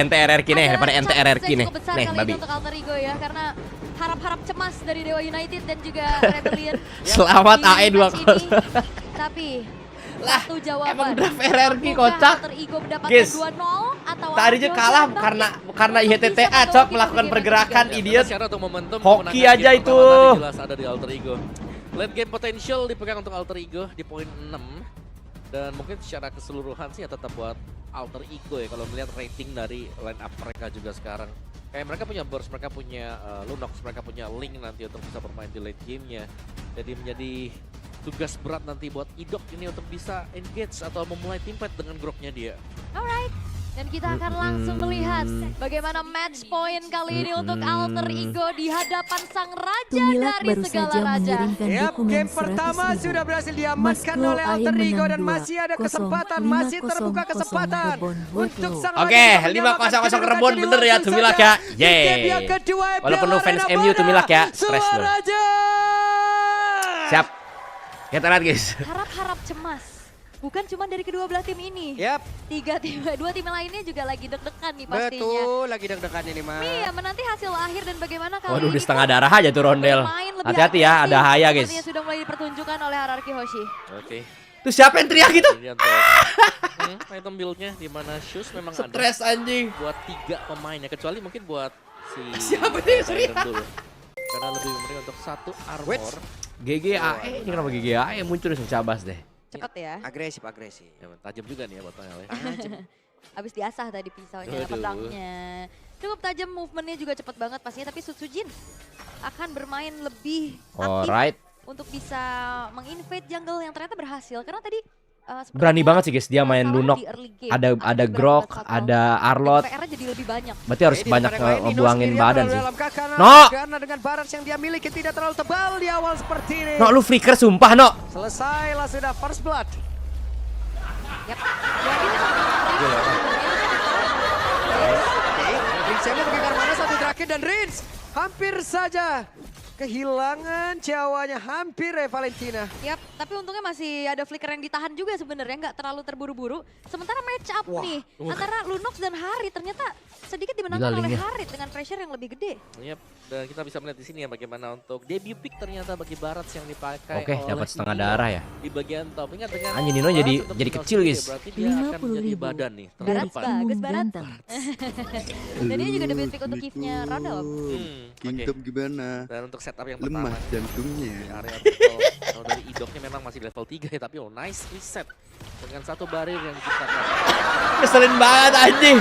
NTRR nih daripada NTRR nih. Nih, babi. Untuk Alter Ego ya, karena harap-harap cemas dari Dewa United dan juga Rebellion. Selamat AE 2-0. Tapi lah, satu jawaban. emang draft RRQ kocak. Alter Ego mendapatkan Guys, 2-0 atau tadinya kalah karena IHTTA cok melakukan pergerakan idiot. Hoki Hoki aja itu. Jelas ada di Alter Ego. Late game potential dipegang untuk Alter Ego di poin 6. Dan mungkin secara keseluruhan sih ya tetap buat Alter Ego ya kalau melihat rating dari line up mereka juga sekarang. Kayak mereka punya Burst, mereka punya Lunox, mereka punya Link nanti untuk bisa bermain di late gamenya. Jadi menjadi tugas berat nanti buat Idok ini untuk bisa engage atau memulai team fight dengan groknya dia. Alright, dan kita akan langsung melihat bagaimana match point kali ini untuk Alter Ego di hadapan sang raja Tumilak dari baru segala saja raja. mengirimkan Yap, dukungan game pertama 100.000. sudah berhasil diamankan Moskow oleh Ain Alter Ego menang dan masih ada 2-0, kesempatan, 5-0 masih terbuka kesempatan Rebon untuk sang Oke, raja untuk menyamakan 5-0 kedudukan Rebon jadi bener ya langsung Tumilak saja. ya. Di game yang Yeay. kedua, Walaupun lu Piala fans Arena MU Tumilak ya, Bora, stres lu. Suaraja. Siap. Kita lihat guys. Harap-harap cemas. Bukan cuma dari kedua belah tim ini. Yap, Dua tim lainnya juga lagi deg-degan nih pastinya. betul, lagi deg-degan ini mah. Iya, menanti hasil akhir dan bagaimana kali Waduh, ini di setengah pun darah aja tuh Rondel. bermain lebih Hati-hati ya, agresif. ada Haya guys. Sepertinya sudah mulai dipertunjukkan oleh Hierarchy Hoshi. Oke. Tuh siapa yang teriak gitu? Ini untuk item build-nya di mana shoes memang ada Stres anjing. buat 3 pemain ya, kecuali mungkin buat si Siapa nih yang teriak? dulu. Karena lebih penting untuk 1 armor. Wits. GGAE ini kenapa GGAE muncul di Cabas deh. Cepet ya. Agresif, agresif. Ya, tajam juga nih ya buat Nile ya. Abis diasah tadi pisaunya, Waduh. pedangnya. Cukup tajam, movementnya juga cepet banget pastinya. Tapi Sutsujin akan bermain lebih aktif Alright. untuk bisa menginvade jungle yang ternyata berhasil. Karena tadi Berani banget sih guys dia main masalah Lunok. di early game. Ada Grok, ada Arlot. PR-nya jadi lebih banyak. Berarti harus Jadi banyak daripada yang lain, Nino ngebuangin sendirian badan berada sih. dalam kakana, No! Karena dengan badan yang dia miliki tidak terlalu tebal di awal seperti ini. No, lu flicker sumpah, no. Selesailah sudah first blood. Yap. Jadi Oke, Rinsemo mengejar mana satu terakhir dan Rins hampir saja kehilangan jawanya, hampir ya Valentina. Yap, tapi untungnya masih ada flicker yang ditahan juga sebenarnya, nggak terlalu terburu-buru. Sementara match up nih antara Lunox dan Harit ternyata sedikit dimenangkan Gila, oleh linknya. Harit dengan pressure yang lebih gede. Yap, dan kita bisa melihat di sini ya bagaimana untuk debut pick ternyata bagi Barat yang dipakai Oke, oleh dapat setengah Nino darah ya. di bagian top. Ingat dengan Anjing, Nino Barat jadi- untuk jadi tinggal kecil, sendiri, guys. berarti dia akan menjadi 50.000. badan nih Barat terdepan. bagus Barat. Ganteng. Dan ini juga debut pick untuk Kifnya Roundel. Kingdom gimana? Dan untuk setup yang Lemah pertama di jantungnya. area battle, kalau dari Idoknya memang masih level 3 ya, tapi nice reset dengan 1 barir yang diciptakan. Keselin banget anjing.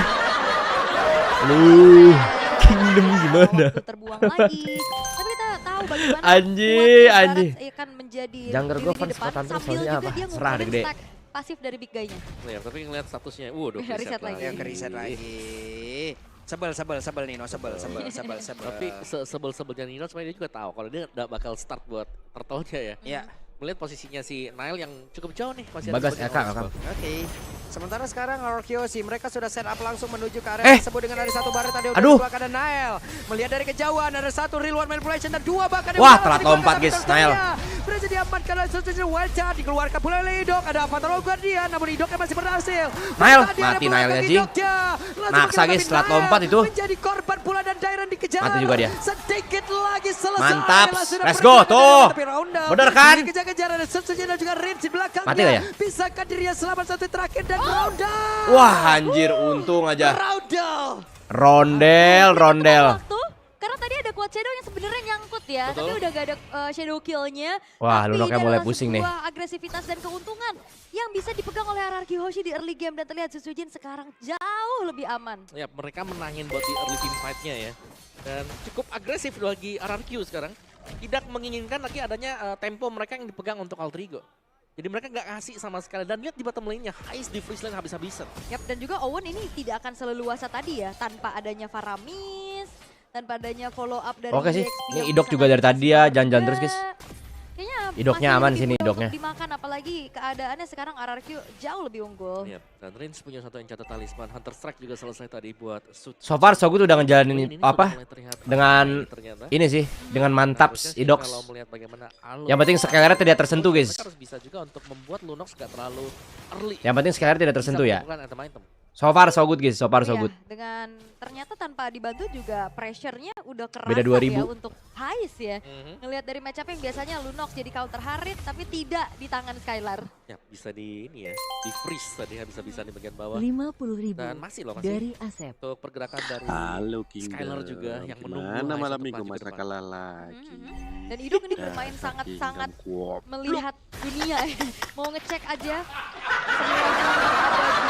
Lu Kingdom gimana? Waktu terbuang lagi. Tapi kita tahu bagaimana Anjing, kuatnya anjing. Barat akan menjadi Jungler diri gua di fans depan Hunter sambil soalnya juga apa? dia Serah deh, ngumpulin gede. stack pasif dari big guy-nya. Ya, tapi ngeliat statusnya, waduh Reset lagi. Ya keriset lagi. Sebel Nino, sebel. Tapi sebel-sebelnya Nino sebenarnya dia juga tahu kalau dia nggak bakal start buat turtle-nya ya. Ya, Melihat posisinya si Nile yang cukup jauh nih, masih Bagas sebagian Eka, orang Kang. sebab. oke. Sementara sekarang Arkeosi mereka sudah set up langsung menuju ke area Eh. tersebut dengan ada 1 baret tadi Aduh. udah ada Nile. Melihat dari kejauhan ada 1 real one manipulation dan 2 bahkan Wah, telat lompat, guys, Nile. Berhasil diamankan oleh Suzuki Wildcard, dikeluarkan pula oleh Idok. Ada Avatar Guardian, namun Idoknya masih berhasil. Nile, Tadi ada mati belakang Nile-nya, Jing. Idoknya. Langsung Maksa, menghadapi guys, telat Nile. lompat itu. Menjadi korban pula dan Dairon dikejar. Mati juga dia. Sedikit lagi selesai. Mantap. Lah, sudah Let's go, berjalan tuh. tapi Roundel Bener kan? dikejar-kejar ada Suzuki dan juga Rins di belakangnya. Mati nggak ya? Bisakah dirinya selamat satu terakhir dan Roundel. Wah, anjir untung aja. Roundel. Rondel. Waktu karena tadi ada quad shadow yang sebenarnya nyangkut ya, Betul. tapi udah gak ada shadow kill-nya. Wah, Tapi Lunoknya ini mulai adalah pusing nih. sebuah agresivitas dan keuntungan yang bisa dipegang oleh Hierarchy Hoshi di early game dan terlihat Susujin sekarang jauh lebih aman. Ya, mereka menangin buat di early team fight-nya ya. Dan cukup agresif bagi RRQ sekarang. Tidak menginginkan lagi adanya tempo mereka yang dipegang untuk Alter Ego. Jadi mereka nggak ngasih sama sekali. Dan lihat di bottom lane-nya, Heist di freeze lane habis-habisan. Yap, dan juga Owen ini tidak akan seleluasa tadi ya, tanpa adanya Faramis, tanpa adanya follow up dari Oke sih, DXP ini yang Idok bisa juga dari tadi ya, ngasih jangan-jangan juga. terus guys. Kayaknya Idoknya masih aman lebih sini, mudah Idoknya. untuk dimakan, apalagi keadaannya sekarang RRQ jauh lebih unggul. Ya, dan Rins punya satu yang catat talisman. Hunter Strike juga selesai tadi buat Sut. So far Sogut udah ngejalanin Ini apa? sudah mulai terlihat Dengan ternyata. ini sih, dengan mantap Harusnya sih Idox. kalau melihat bagaimana Alo- Yang penting scaler tidak tersentuh guys. Mereka harus bisa juga untuk membuat Lunox gak terlalu early. Yang penting scaler tidak tersentuh ya. Bisa menemukan item-item. So far so good guys, so far so Iya, good. dengan ternyata tanpa dibantu juga pressure-nya udah kerasa Beda 2000. ya untuk Hais ya. Ngelihat dari match up yang biasanya Lunox jadi counter Harit tapi tidak di tangan Skylar. Ya bisa di ini ya, di freeze tadi habis-habisan di bagian bawah. 50.000 Dan masih loh, masih. dari Asep. Untuk pergerakan dari Halo Kingdom. Skylar juga yang menunggu Gimana Hais malam untuk minggu maju ke masa depan. kalah lagi. Dan Idok ini bermain Dasar sangat-sangat Kingdom kuop. melihat dunia ya. Mau ngecek aja semuanya ada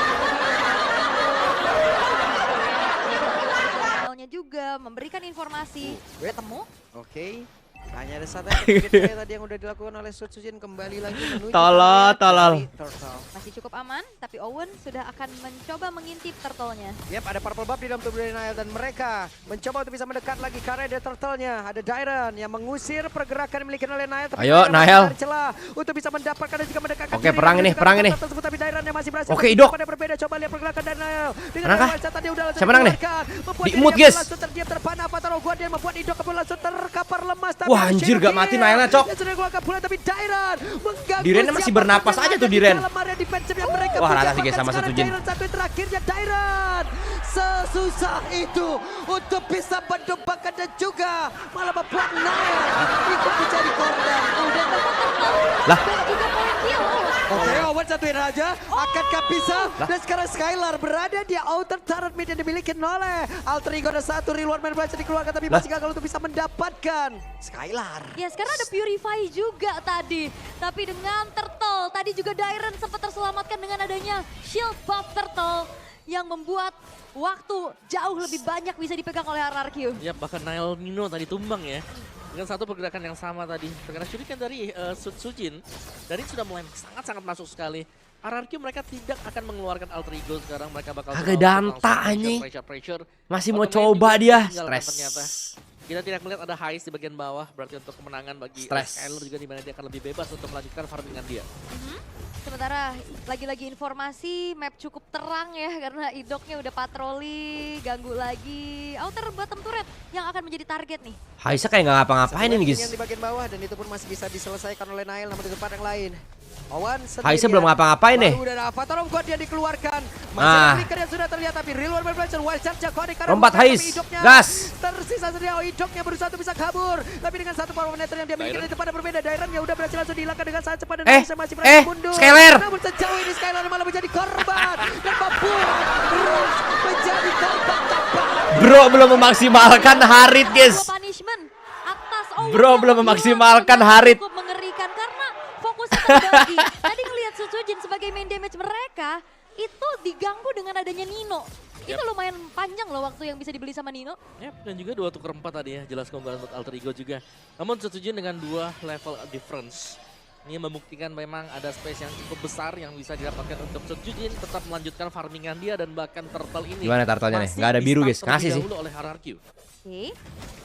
di juga memberikan informasi. Ketemu Oke. Hanya ada satu activity tadi yang udah dilakukan oleh Sutsujin kembali lagi menuju Tolol, ke tolol. dari Turtle. masih cukup aman, tapi Owen sudah akan mencoba mengintip turtle-nya. Yap, ada purple buff di dalam tubuh dari Nile dan mereka mencoba untuk bisa mendekat lagi karena ada turtle-nya. Ada Dairon yang mengusir pergerakan yang dimiliki oleh Nile. Tapi Ayo, Dairon masih Nile. mencari celah untuk bisa mendapatkan dan juga mendekatkan Oke, diri perang dan ini, juga perang turtle ini. tersebut, tapi Dairon yang masih berhasil Oke, melakukan Idok. sesuatu yang berbeda. Coba lihat pergerakan dari Nile. Dengan Menang kah? Nile tadi udah langsung Siapa menang nih? dikeluarkan. Membuat Di dirinya mood, guys. langsung terdiam terpana Avatar Ogua dia membuat Idok pun langsung terkapar lemas. Tapi Wah, anjir, gak mati Nile-nya, Cok. Dia sudah keluarkan pula tapi Dairon mengganggu. Dirennya masih siapapun bernapas yang aja ada tuh di Diren. dalam area defensive yang mereka Wah, punya. rata sih guys Bahkan sama sekarang Sutsujin. Dairon satu yang terakhirnya Dairon sesusah itu untuk bisa mendumpakan dan juga malah membuat Nile ikut menjadi korban. Dan dapat turtle Lah. dan juga poin kill. Oke, Owen satuin aja. Akankah bisa? Dan sekarang Skylar berada di outer turret mid yang dimiliki oleh Alter Ego. Ada satu real one man berhasil dikeluarkan tapi Lah. masih gagal untuk bisa mendapatkan Skylar. Ya sekarang ada Purify juga tadi. Tapi dengan Turtle, tadi juga Dairon sempat terselamatkan dengan adanya shield buff Turtle. Yang membuat waktu jauh lebih banyak bisa dipegang oleh RRQ. Ya bahkan Nile Nino tadi tumbang ya. Dengan satu pergerakan yang sama tadi. Karena shuriken dari Sutsujin. Dan ini sudah mulai sangat-sangat masuk sekali. RRQ mereka tidak akan mengeluarkan Alter Ego sekarang. Mereka bakal Kagak langsung danta, pressure, anjing. pressure. Masih mau Otomatis coba juga dia, ditinggalkan stres. ternyata. Kita tidak melihat ada Hais di bagian bawah. Berarti untuk kemenangan bagi Stres. Skylar juga di mana dia akan lebih bebas untuk melanjutkan farmingan dia. Sementara lagi-lagi informasi map cukup terang ya karena Idoknya udah patroli, ganggu lagi. Outer bottom turret yang akan menjadi target nih. Haisa kayak nggak ngapa-ngapain ini guys. Yang di bagian bawah dan itu pun masih bisa diselesaikan oleh Nile namun di tempat yang lain. Owen Haisa belum ngapa-ngapain nih. Baru udah Avatar of God yang dikeluarkan. Masih Ah. ada flicker yang sudah terlihat tapi real one man berhasil wild charge Jakoni karena Lompat bukan, Hais. tapi Idoknya Gas. Tersisa saja Idoknya berusaha untuk bisa kabur. Tapi dengan satu power meter yang dia miliki Dairon. di tempat yang berbeda. Dairon yang udah berhasil langsung dihilangkan dengan sangat cepat dan Haisa masih eh, berhasil mundur. Skylar. Namun sejauh ini Skylar malah menjadi korban. Dan membuat Rus menjadi korban tepat. Bro belum memaksimalkan Harit guys. Dua punishment atas Owen Bro, yang belum gila memaksimalkan dengan Harit. Cukup mengerikan karena fokusnya terbagi. Tadi ngelihat Sutsujin sebagai main damage mereka itu diganggu dengan adanya Nino. Itu lumayan panjang loh waktu yang bisa dibeli sama Nino. Yap, dan juga 2 tuker 4 tadi ya, jelas keunggulan untuk Alter Ego juga. Namun Sutsujin dengan 2 level difference. Ini membuktikan memang ada space yang cukup besar yang bisa didapatkan untuk Sutsujin tetap melanjutkan farmingan dia dan bahkan turtle ini. Gimana turtle-nya nih? masih Nggak ada biru, guys. di-start Ngasih terlebih sih. dahulu oleh RRQ. Oke.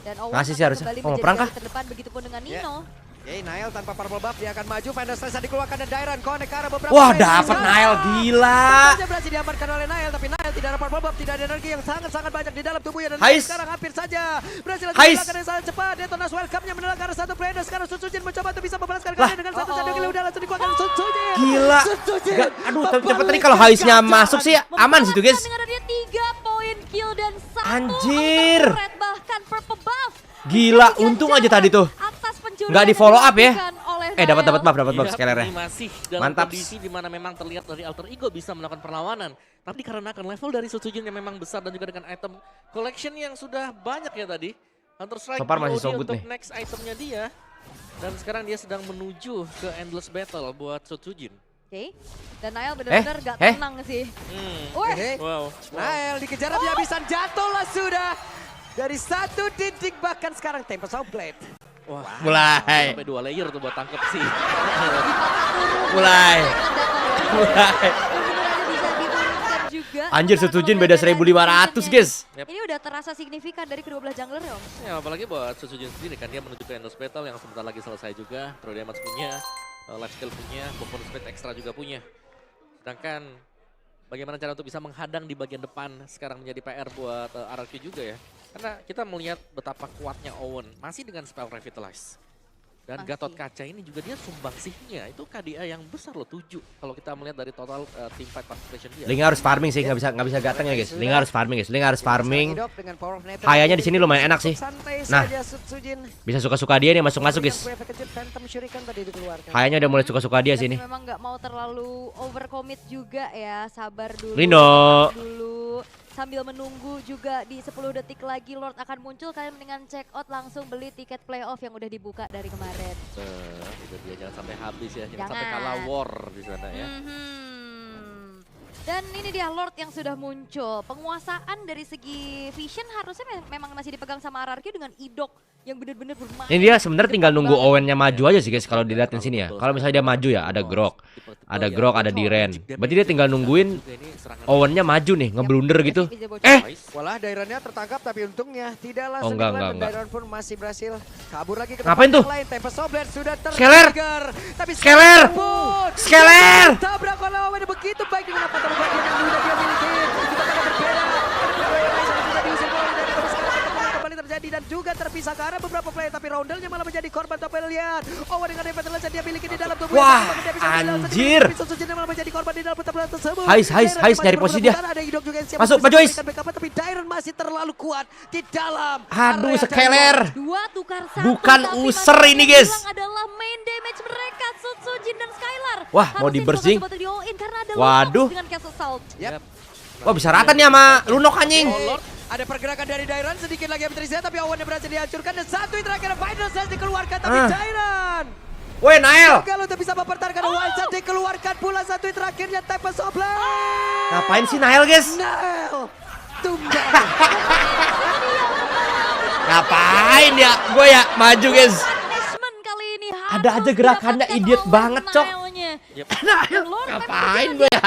Dan Owen Ngasih sih akan harusnya. kembali Oh, menjadi perang garda kah? terdepan begitupun dengan Nino. Oke, Nile tanpa purple buff dia akan maju. Vandal Stress dikeluarkan dan Dairon connect ke arah beberapa Wah, pemain. dapat Nile, gila. Tentu saja berhasil diamankan oleh Nile, tapi Nile tidak ada purple buff, tidak ada energi yang sangat-sangat banyak di dalam tubuhnya. Dan Nile Hais. sekarang hampir saja berhasil Hais. dilakukan dengan sangat cepat. Detonas welcome-nya menolak ke arah satu player. Dan sekarang Sutsujin mencoba untuk bisa membalaskan kalian dengan satu kill udah langsung dikeluarkan Sutsujin. Gila. Sutsujin. Gak, aduh, tapi tadi kalau Haisnya masuk sih aman situ guys. Dengan adanya 3 poin kill dan 1 Anjir. turret bahkan purple buff. Gila, Menjadi untung aja tadi tuh. Atas pencurian Nggak di yang follow up ya. dilakukan oleh Dapat Nile. buff Skylar-nya. Ini masih dalam Mantap. kondisi di mana memang terlihat dari Alter Ego bisa melakukan perlawanan. Tapi dikarenakan level dari Sutsujin yang memang besar dan juga dengan item collection yang sudah banyak ya tadi. Counter Strike So far masih so BOD good untuk nih. next itemnya dia. Dan sekarang dia sedang menuju ke Endless Battle buat Sutsujin. Oke. Dan Nile benar-benar gak tenang sih. Weh, Hehe. Wow. Nile dikejar habis-habisan, jatuhlah sudah. Dari satu titik bahkan sekarang Tempest of Blade. Wah, Mulai. sampai 2 layer tuh buat tangkep sih. Mulai. Benar-benar bisa diturunkan juga. Anjir, Sutsujin beda 1.500 guys. Yep. Ini udah terasa signifikan dari kedua belah jungler ya Om. Ya, apalagi buat Sutsujin sendiri kan dia menuju ke Endless Battle yang sebentar lagi selesai juga. True Damage punya, Life Steal punya, Weapon Speed Extra juga punya. Sedangkan bagaimana cara untuk bisa menghadang di bagian depan sekarang menjadi PR buat RRQ juga ya. Karena kita melihat betapa kuatnya Owen masih dengan spell Revitalize. Dan Masih. Gatot Kaca ini juga dia sumbangsihnya itu KDA yang besar loh 7 kalau kita melihat dari total team fight participation dia. Ling harus farming sih, nggak bisa gateng ya guys. Ling harus farming guys, Ling harus farming. Idok dengan power of Nether. Kayaknya di sini lumayan enak sih. Santai Nah. saja Sutsujin. Bisa suka-suka dia nih masuk-masuk guys. Dengan efek kejut Phantom Shuriken tadi dikeluarkan. Kayaknya udah mulai suka-suka dia Tapi sini. memang nggak mau terlalu overcommit juga ya, sabar dulu. Rino. sabar dulu. Sambil menunggu juga di 10 detik lagi Lord akan muncul, kalian mendingan check out langsung beli tiket playoff yang udah dibuka dari kemarin. Itu dia jangan sampai habis ya, jangan sampai Jangan. kalah war di sana ya. Dan ini dia Lord yang sudah muncul. Penguasaan dari segi vision harusnya memang masih dipegang sama RRQ dengan Idok yang benar-benar bermain. Ini dia sebenarnya tinggal nunggu Banget. Owennya maju aja sih guys kalau dilihatin sini ya. Kalau misalnya dia maju ya ada Grok. Ada Grok, ada Diren. Berarti dia tinggal nungguin Owennya maju nih, ngeblunder gitu. Bisa bocor. Walah, Daironnya tertangkap tapi untungnya tidak langsung enggak, digelar dan enggak. Dairon pun masih berhasil kabur lagi ke Ngapain tempat tuh? yang lain. Tempest Oblet sudah Skeler! tertrigger. Tapi Skeler! pun Skeler! tabrak oleh Owen begitu baik dengan apa bagian yang sudah dia miliki. Kita pada berbeda. Sudah diusir bola dari tapi sekarang pertemuan kembali terjadi dan juga terpisah ke arah beberapa player tapi Roundel-nya malah menjadi korban. Tapi lihat Owen dengan defense yang dia miliki di dalam tubuh. Wah, anjir. Malah menjadi korban di dalam pertempuran tersebut. Hais, Dairon nyari masih posisi dia. berputar, ada Idok juga yang siap Masuk, untuk Pak Joyce. memberikan backup, tapi Dairon masih terlalu kuat di dalam. Aduh, area Skeler. Dua tukar satu. Bukan tapi user masih ini, yang guys. hilang adalah main damage mereka, Sutsujin dan Skylar. Wah, mau Harusnya di-bursting. juga coba di-all-in karena ada Waduh. Lunox dengan Castle Salt. Yap. Wah bisa rata nih sama Lunok anjing. Oh, Lord. Ada pergerakan dari Dairon, sedikit lagi yang terisi, tapi Owen berhasil dihancurkan dan satu yang terakhir Final Sense dikeluarkan, tapi Dairon Woi Nael, gagal untuk bisa mempertahankan Wild Shot dikeluarkan pula satu yang terakhirnya Tempest Oblet. ngapain sih Nael guys? Nael tumbang. Ngapain ya? Gue ya maju guys. Punishment kali ini Ada aja gerakannya idiot banget, Cok. Nael, ngapain gue ya?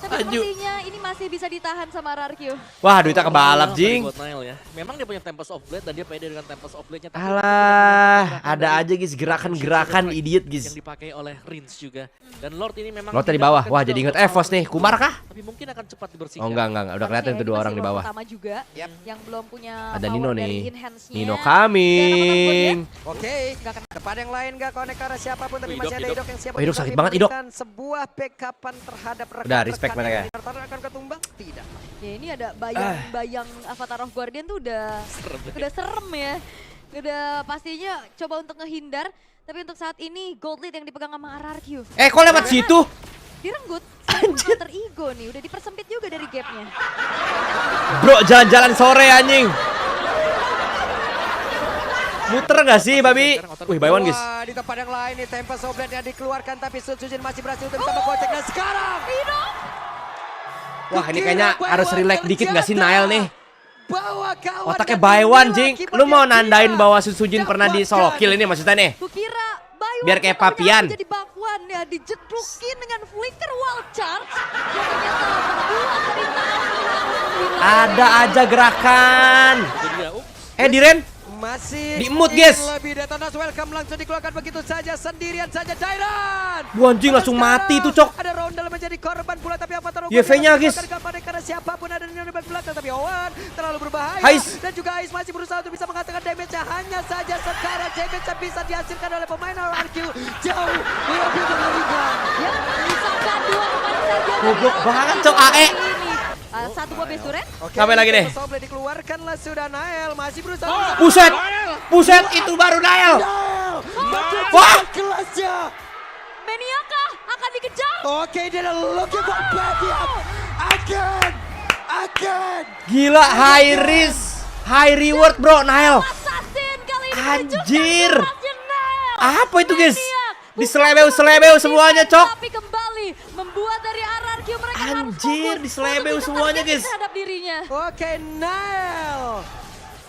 Tapi Maju. sepertinya ini masih bisa ditahan sama RRQ. Wah duitnya kebalap jing. Buat Nile ya. Memang dia punya Tempest of Blade dan dia pede dengan Tempest of Blade-nya. tapi Alah, gerakan ada dari aja guys gerakan-gerakan idiot yang guys. dipakai oleh Rins juga. Dan Lord ini memang Lord di bawah, wah jadi inget Evos nih. Kumar kah? Tapi mungkin akan cepat dibersihkan. Oh enggak, udah kelihatan tuh dua orang di bawah. Pertama juga yang belum punya Ada power Nino dari nih. enhance-nya. Nino Dan coming. Oke, tempat yang lain gak konek ke arah siapapun, tapi Idok, masih ada Idok. Idok yang siap Oh, Idok untuk sakit banget, Idok. memberikan sebuah backupan terhadap rekan. Udah, respect mereka ya. Akan ketumbang? Tidak. Ya ini ada bayang-bayang Avatar of Guardian tuh udah serem ya. Udah pastinya coba untuk ngehindar. Tapi untuk saat ini Gold Lead yang dipegang sama RRQ. Kok lewat situ? Direnggut sama Alter Ego nih, udah dipersempit juga dari gapnya. Bro jalan-jalan sore anjing. Muter gak sih babi? Wih by one guys. Wah, di tempat yang lain nih Tempest Oblet yang dikeluarkan, tapi Sutsujin masih berhasil untuk bisa menggocek. Dan sekarang Wah ini kayaknya harus relax dikit gak sih Nael nih? bawa kawan Otaknya dan by one inilah jing. akibatnya Lu mau dia nandain bahwa Sutsujin pernah di solo dapatkan. kill ini maksudnya nih? Kukira Baywan Biar kayak Papian. jadi bakwan ya, dijetrukin dengan flicker wild charge. Yang ternyata membuat dari Nael. Ada aja gerakan. Jadi ya, Diren? masih Di-mute, ingin guys. lebih Detonas welcome langsung dikeluarkan begitu saja sendirian saja Dairon. Wah, anjing, langsung mati tuh, Cok. Ada Roundel menjadi korban pula tapi Avatar of YV-nya, Guardian guys. karena siapapun ada di bagian belakang tapi Owen terlalu berbahaya. Hais. Dan juga Ais masih berusaha untuk bisa mengatakan damage-nya, hanya saja sekarang damage-nya bisa dihasilkan oleh pemain RRQ jauh lebih mengerikan. Ya, misalkan dua pemain saja. Goblok banget, Cok, AE. Satu buah base turret. Oke, Sampai lagi deh. Soble dikeluarkanlah sudah Nael masih berusaha. Buset. Buset itu baru Nael. Wah. Kelasnya. Meniaka akan dikejar. Oke, dia looking for Badiak. Again. Gila high risk, high reward bro Nael. Assassin kali ini Anjir. menunjukkan kerasnya Nael. Apa itu guys? Maniak. Diselebeu-selebeu semuanya, Cok. Tapi kembali membuat dari RRQ mereka harus Anjir, fokus diselebeu untuk semuanya, target guys. terhadap dirinya. Oke, Nael.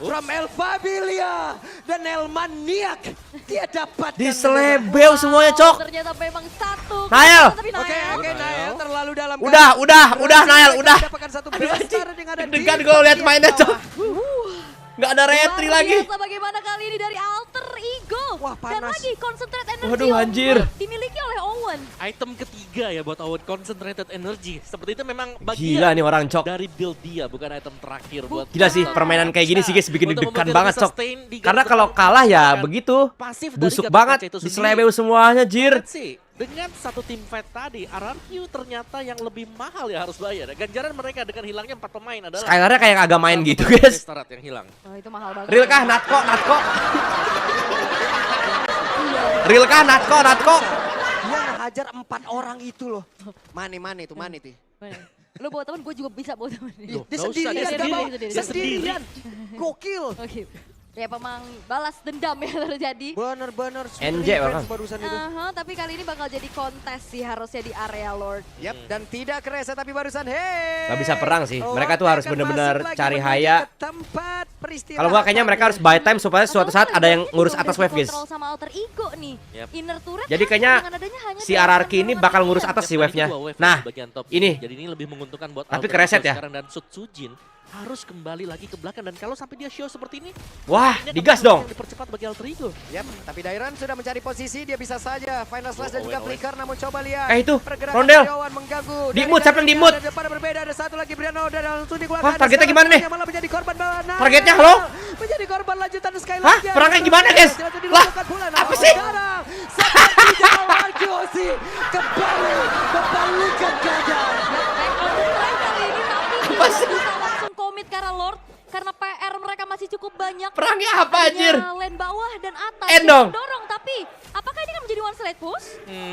From Elfabilia dan Elmaniak dia dapat Diselebeu semuanya, Cok. Ternyata memang satu. Nael. Tapi Oke, Nael terlalu dalam. Udah Nael, udah. Mendapatkan satu blaster yang ada di Deg-degan gue lihat bagian mainnya, Cok. bawah. Nggak ada retri Luar lagi. biasa bagaimana kali ini dari Alter Ego. Wah, Dan panas. lagi concentrate energy Waduh, anjir. dimiliki oleh Owen. Owen. Item ketiga ya buat Owen, Concentrated Energy. Seperti itu memang Gila bagian nih orang cok. dari build dia, bukan item terakhir buat Gila sih permainan kayak gini sih guys bikin Untuk deg-degan membuat dia banget lebih cok. sustain di Karena game kalau depan, kalah ya kan begitu pasif dari busuk Gatot banget Kaca itu sendiri. diselebeu semuanya jir. Let's see, dengan satu tim fight tadi, RRQ ternyata yang lebih mahal ya harus bayar. Ganjaran mereka dengan hilangnya 4 pemain adalah Skylarnya kayak agak main gitu guys. Start yang hilang. Oh, itu mahal banget. Real kah Natko? Real kah Natko? Dia ngehajar 4 orang itu loh. Mane tuh. Lu bawa teman, gue juga bisa bawa teman. Loh, Dia nggak usah, dia sendirian, sendiri. gak mau. Dia Sendirian. Gokil. Oke. Ya memang balas dendam ya terjadi. Bener-bener NJ bahkan. barusan itu. Tapi kali ini bakal jadi kontes sih harusnya di area Lord. Yap, dan tidak kerasa tapi barusan hey. Gak bisa perang sih. Mereka tuh harus Lord akan bener-bener masuk lagi cari menuju haya. ke tempat peristiwa. Kalau enggak kayaknya mereka harus buy time supaya suatu saat ada yang ngurus atas wave guys. Kontrol sama alter ego nih. Yap. Inner turret. Jadi kan kayaknya dengan adanya hanya si dua RRQ ini orang bakal ngurus aja. atas si Ini wave-nya. dua wave Nah, di bagian top. ini. Jadi ini lebih menguntungkan buat Tapi Alter kereset Ego ya. sekarang dan Sutsujin harus kembali lagi ke belakang dan kalau sampai dia show seperti ini, Wah, ini akan digas menjadi dong. yang dipercepat bagi Alter Ego. Yap, tapi Dairan sudah mencari posisi, dia bisa saja final slash dan juga Owen. flicker, namun coba lihat. Itu, pergerakan Rondel. Yowan mengganggu. Di Dari mood, siapa yang di mood? Ada depan berbeda, ada satu lagi Briano dan langsung dikeluarkan. Hah, targetnya Sekarang gimana nih? malah menjadi korban Nah, Targetnya, halo? menjadi korban lanjutan sekali Hah, lagi. perangnya gimana, guys? Lah, apa sih? Sekarang, seperti jalan Josi kembali membalikan keadaan. Back on the track kali ini tapi Apa tidak sih? bisa langsung komit ke arah Lord. Karena PR mereka masih cukup banyak. Perangnya apa anjir? Hanya lane bawah dan atas. End yang dong. mendorong, tapi apakah ini akan menjadi one slide push?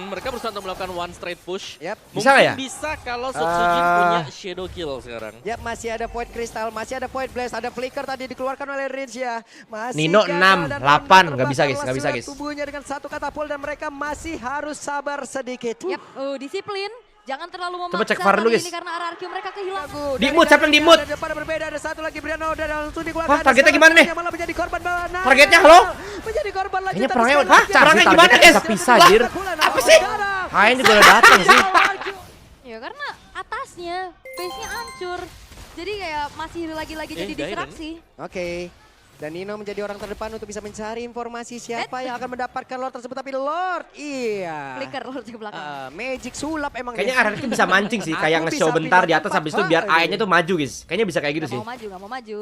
Mereka berusaha untuk melakukan one straight push. Yap. Bisa Mungkin nggak ya? bisa kalau Sutsujin punya shadow kill sekarang. Yap, masih ada Void Crystal, masih ada Void Blast, ada Flicker tadi dikeluarkan oleh Ridge ya. Masih Nino gagal 6, dan 8, Ronda nggak bisa, guys, terbakar nggak bisa, surat guys. tubuhnya dengan satu katapult dan mereka masih harus sabar sedikit. Yap, disiplin. Jangan terlalu memaksa Coba cek VAR dulu, kali guys. ini karena RRQ mereka kehilangan. Di mood, siapa yang di mood? Ada depan berbeda, ada satu lagi Briano dan langsung dikeluarkan. Hah, targetnya gimana nih? Malah menjadi korban Nah, Targetnya, halo? menjadi korban lanjutan. Kayaknya perangnya sekali hah, lagi. perangnya Targetnya gimana guys? kepisah, Lah, anjir. apa sih? Kain juga udah datang sih. Ya karena atasnya, base-nya hancur. Jadi kayak masih lagi-lagi jadi Dairen. distraksi. Oke. Dan Nino menjadi orang terdepan untuk bisa mencari informasi siapa yang akan mendapatkan Lord tersebut. Tapi Lord, iya. Flicker Lord ke belakang. Magic sulap emang. Kayaknya RRQ bisa mancing sih, kayak Aku nge-show bisa bentar di pindah atas tempat, habis itu Pak. biar AI-nya tuh maju guys. Kayaknya bisa kayak gitu Gak sih. mau maju.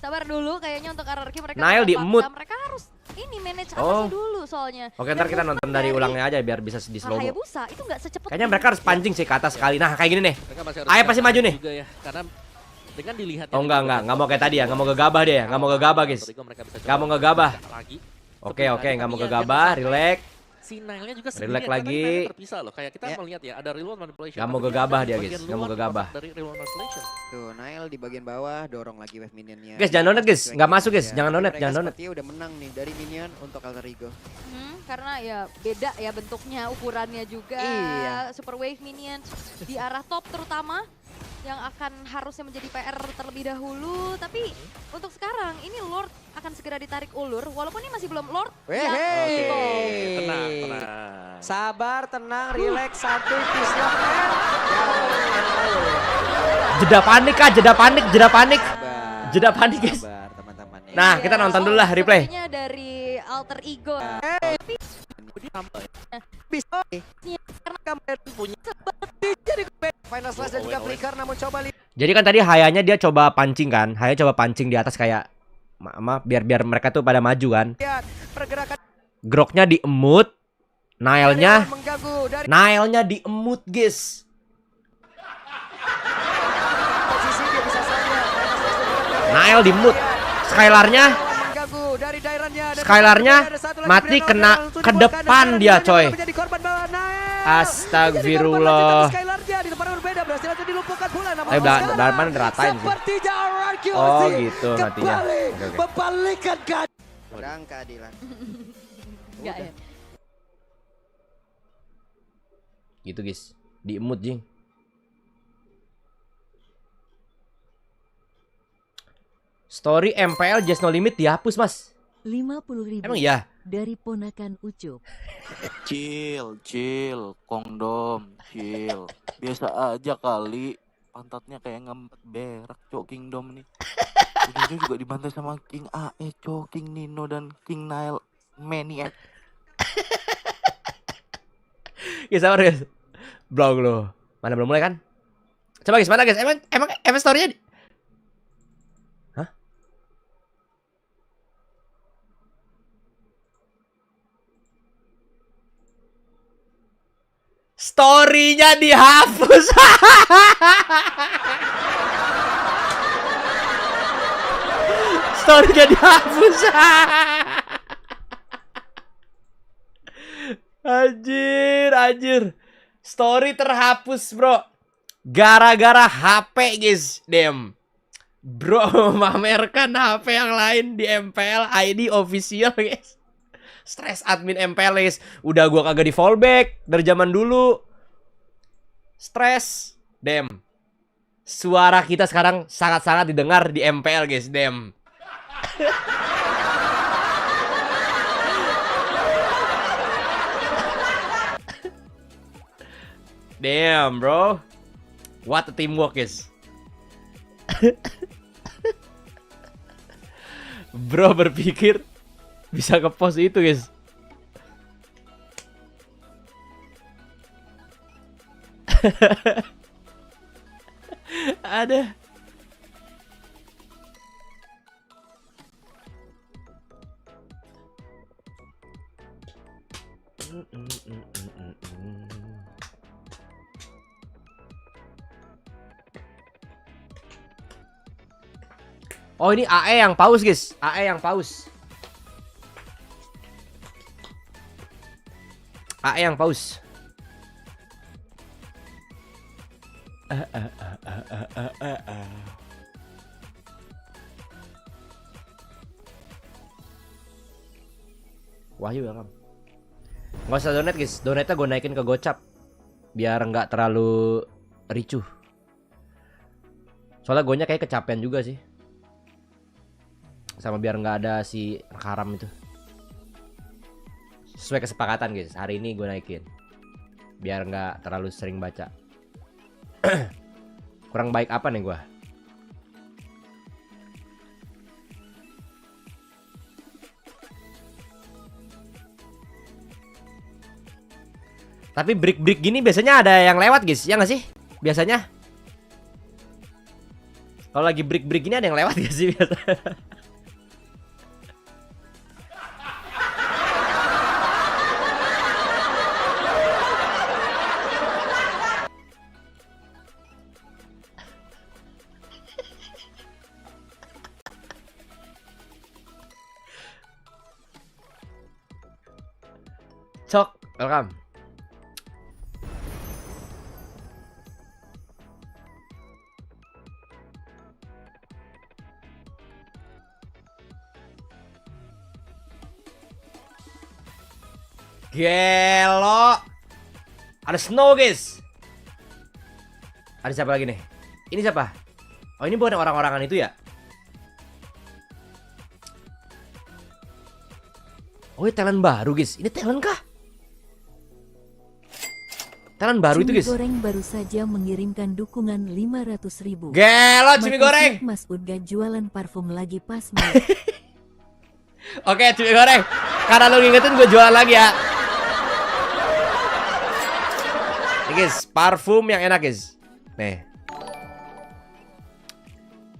Sabar dulu kayaknya untuk RRQ mereka. Nail di terpaksa. mood. Mereka harus ini manage Oh. atasnya dulu soalnya. Oke, ntar kita nonton dari ulangnya aja biar bisa di slow mo. Hayabusa itu nggak secepat. Kayaknya mereka harus pancing sih ke atas sekali. Nah, kayak gini nih. Mereka masih harus Ayo pasti maju nih. juga ya, karena dengan dilihatnya Oh enggak mau kayak tadi ya, nggak mau gegabah dia ya, nggak mau gegabah guys. Nggak mau gegabah. Oke, nggak mau gegabah, relax. Si Nile-nya juga Relax sendirian, karena lagi. Nile terpisah loh. Kayak kita Ya. melihat ya, ada real world manipulation. Nggak mau tapi gegabah ada dia, bagian guys. Nggak mau luar gegabah. kotak dari real world manipulation. Tuh, Nail di bagian bawah dorong lagi wave minionnya. Guys, jangan donet, guys. Nggak masuk, guys. Ya, Jangan tapi donet, mereka jangan donet. sepertinya udah menang nih dari minion untuk Alter Ego. Karena ya beda ya bentuknya, ukurannya juga. Iya. Super Wave Minions di arah top terutama yang akan harusnya menjadi PR terlebih dahulu. Tapi untuk sekarang ini Lord akan segera ditarik ulur. Walaupun ini masih belum Lord. Wehe. Oke, Hey. tenang. Sabar, tenang, relax, santuy, peace love, man. Jeda panik kah? Jeda panik. Sabar. Jeda panik guys. Sabar, teman-teman. ya. Nah, kita nonton dulu lah replay. Sepertinya dari Alter Ego. Dia sampai. Bisa. Karena Kamu Punya. jadi final slash dan juga flicker, namun coba lihat. Jadi kan tadi Hayanya dia coba pancing kan. Haya coba pancing di atas kayak biar mereka tuh pada maju kan. Pergerakan Groknya diemut. Nailnya mengganggu dari diemut guys. posisi dia bisa saja. Nail di mood. Skylarnya Mengganggu dari Dairannya. Dan Skylarnya ada satu lagi mati Briano, kena langsung ke dibuatkan. depan Dan dia, Dairannya coy. menjadi korban bawah. Nail. Astagfirullah. Skylarnya di tempat yang berbeda berhasil langsung dilumpuhkan pula. Namun Tapi sekarang Darman diratain sih. sepertinya RRQ Oh, gitu matinya. kembali Oke. membalikan keadilan. Dan keadilan. enggak ya. Gitu guys. Diemut jing. Story MPL Just No Limit dihapus mas. 50.000 Emang iya? dari ponakan Ucup. Chill, kondom, chill. Biasa aja kali. Pantatnya kayak ngempet berak, Cok Kingdom nih. Ujungnya juga dibantai sama King AE, Cok, King Nino dan King Nile Maniac. Guys, sabar guys. Blog lo. Mana belum mulai kan? Coba guys, mana guys? Emang story-nya Hah? Story-nya dihapus. Story-nya dihapus. Anjir. Story terhapus, bro. Gara-gara HP, guys. Damn. Bro, memamerkan HP yang lain di MPL ID official, guys. Stress admin MPL, guys. Udah gua kagak di fallback dari zaman dulu. Stress. Damn. Suara kita sekarang sangat-sangat didengar di MPL, guys. Damn. Damn, bro. What a teamwork, guys. Bro berpikir bisa ke-post itu, guys. Ada. Oh, ini AE yang paus, guys. AE yang paus. AE yang paus. Wahyu welcome. Nggak usah donate, guys. Donate-nya gue naikin ke gocap biar nggak terlalu ricuh. Soalnya gue kayak kecapean juga sih. Sama biar nggak ada si haram itu. Sesuai kesepakatan, guys. Hari ini gue naikin biar nggak terlalu sering baca. Kurang baik apa nih gue? Tapi break gini biasanya ada yang lewat, guys. Ya nggak sih? Biasanya kalau lagi break gini ada yang lewat gak sih biasa? Cok, welcome. Gelo. Ada Snow, guys. Ada siapa lagi nih? Ini siapa? Oh, ini bukan orang-orangan itu ya? Oh, ini talent baru, guys. Ini talent kah? Talent baru itu, Cumi guys. Goreng baru saja mengirimkan dukungan 500.000. Gelo, Cumi Goreng. Mas Udga jualan parfum lagi pas Oke, Cumi Goreng. Karena lu ngingetin gue jualan lagi ya. Nih, guys, parfum yang enak, guys. Nih.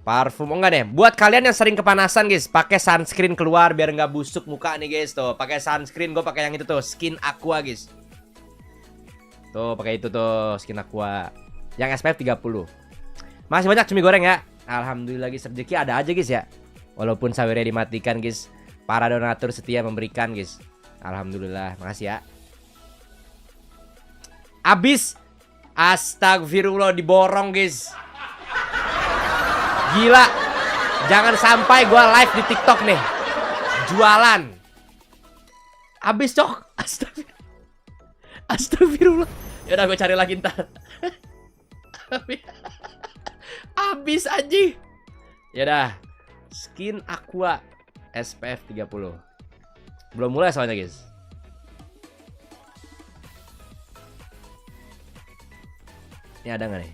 Parfum, oh enggak deh. Buat kalian yang sering kepanasan, guys, pakai sunscreen keluar biar nggak busuk muka nih, guys. Tuh, pakai sunscreen. Gue pakai yang itu tuh, Skin Aqua, guys. Tuh, pakai itu tuh, Skin Aqua. Yang SPF 30. Masih banyak Cumi Goreng ya. Alhamdulillah, guys, rezeki ada aja, guys ya. Walaupun sawernya dimatikan, guys. Para donatur setia memberikan, guys. Alhamdulillah, makasih ya. Abis. Astagfirullah, diborong, guys. Gila. Jangan sampai gue live di TikTok nih jualan. Abis, cok. Astagfirullah. Yaudah, gue cari lagi ntar. Abis aja. Yaudah. Skin Aqua SPF 30. Belum mulai soalnya, guys. Ini ada nggak nih?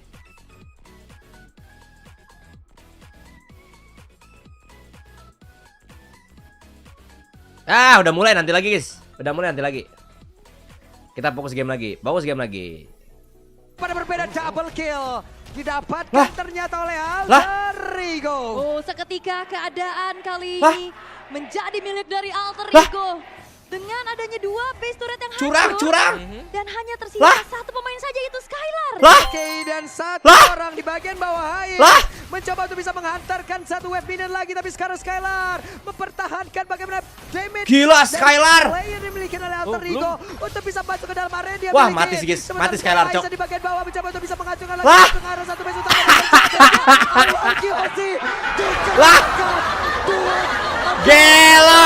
Ah, udah mulai nanti lagi, guys. Udah mulai nanti lagi. Kita fokus game lagi. Bagus game lagi. Pada berbeda double kill didapatkan Lah. ternyata oleh Lah. Alter Ego. Oh, seketika keadaan kali Lah. ini menjadi milik dari Alter Lah. Ego. Dengan adanya 2 base turret yang Curang, hancur. curang. Dan hanya tersisa Lah. 1 pemain saja, itu Skylar. Lah. Oke, dan satu Lah. orang di bagian bawah Haye Lah. mencoba untuk bisa menghantarkan satu wave minion lagi, tapi sekarang Skylar mempertahankan bagaimana damage Gila, dari Skylar. player yang dimiliki oleh Alter belum. Ego untuk bisa masuk ke dalam area dia Wah, miliki. mati sih, guys. Sementara Mati Skylar, Aizen Cok. di bagian bawah mencoba untuk bisa mengacungkan lagi Lah. ke arah satu base utama. Lah. Gila.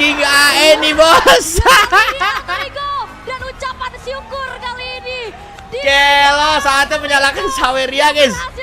King AE nih, Bos. Alter Ego. Dan ucapan syukur kali ini. Gila, saatnya menyalakan Saweria, guys. Berhasil